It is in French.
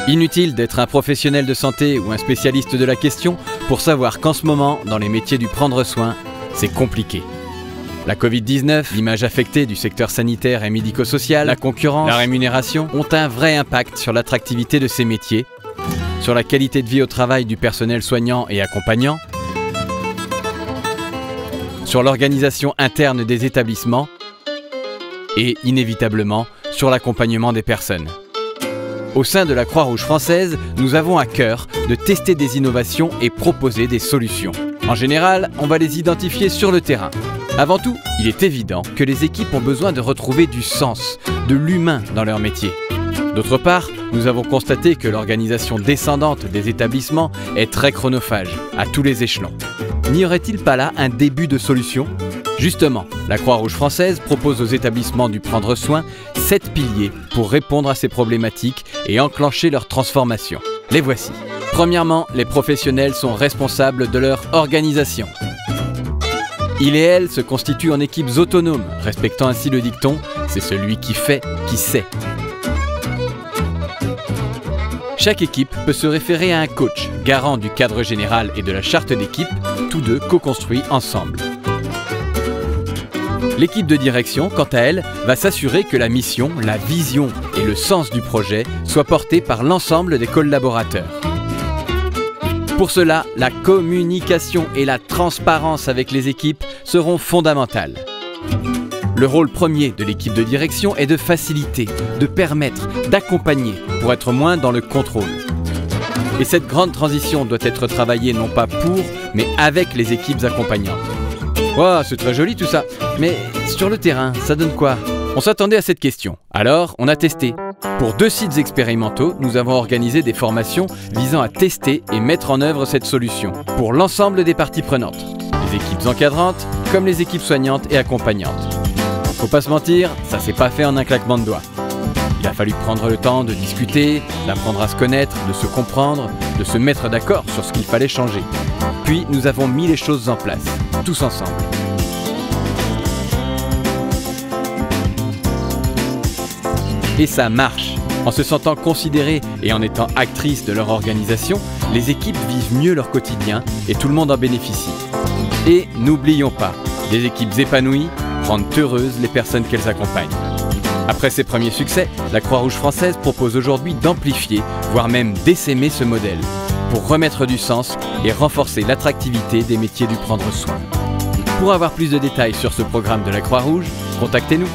Inutile d'être un professionnel de santé ou un spécialiste de la question pour savoir qu'en ce moment, dans les métiers du prendre soin, c'est compliqué. La Covid-19, l'image affectée du secteur sanitaire et médico-social, la concurrence, la rémunération ont un vrai impact sur l'attractivité de ces métiers, sur la qualité de vie au travail du personnel soignant et accompagnant, sur l'organisation interne des établissements et, inévitablement, sur l'accompagnement des personnes. Au sein de la Croix-Rouge française, nous avons à cœur de tester des innovations et proposer des solutions. En général, on va les identifier sur le terrain. Avant tout, il est évident que les équipes ont besoin de retrouver du sens, de l'humain dans leur métier. D'autre part, nous avons constaté que l'organisation descendante des établissements est très chronophage, à tous les échelons. N'y aurait-il pas là un début de solution ? Justement, la Croix-Rouge française propose aux établissements du prendre soin 7 piliers pour répondre à ces problématiques et enclencher leur transformation. Les voici. Premièrement, les professionnels sont responsables de leur organisation. Ils et elles se constituent en équipes autonomes, respectant ainsi le dicton « c'est celui qui fait qui sait ». Chaque équipe peut se référer à un coach, garant du cadre général et de la charte d'équipe, tous deux co-construits ensemble. L'équipe de direction, quant à elle, va s'assurer que la mission, la vision et le sens du projet soient portés par l'ensemble des collaborateurs. Pour cela, la communication et la transparence avec les équipes seront fondamentales. Le rôle premier de l'équipe de direction est de faciliter, de permettre, d'accompagner pour être moins dans le contrôle. Et cette grande transition doit être travaillée non pas pour, mais avec les équipes accompagnantes. Wow, c'est très joli tout ça, mais sur le terrain, ça donne quoi? On s'attendait à cette question, alors on a testé. Pour 2 sites expérimentaux, nous avons organisé des formations visant à tester et mettre en œuvre cette solution pour l'ensemble des parties prenantes, les équipes encadrantes comme les équipes soignantes et accompagnantes. Faut pas se mentir, ça s'est pas fait en un claquement de doigts. Il a fallu prendre le temps de discuter, d'apprendre à se connaître, de se comprendre, de se mettre d'accord sur ce qu'il fallait changer. Puis nous avons mis les choses en place, tous ensemble. Et ça marche. En se sentant considérées et en étant actrices de leur organisation, les équipes vivent mieux leur quotidien et tout le monde en bénéficie. Et n'oublions pas, les équipes épanouies rendent heureuses les personnes qu'elles accompagnent. Après ses premiers succès, la Croix-Rouge française propose aujourd'hui d'amplifier, voire même d'essaimer ce modèle, pour remettre du sens et renforcer l'attractivité des métiers du prendre soin. Pour avoir plus de détails sur ce programme de la Croix-Rouge, contactez-nous.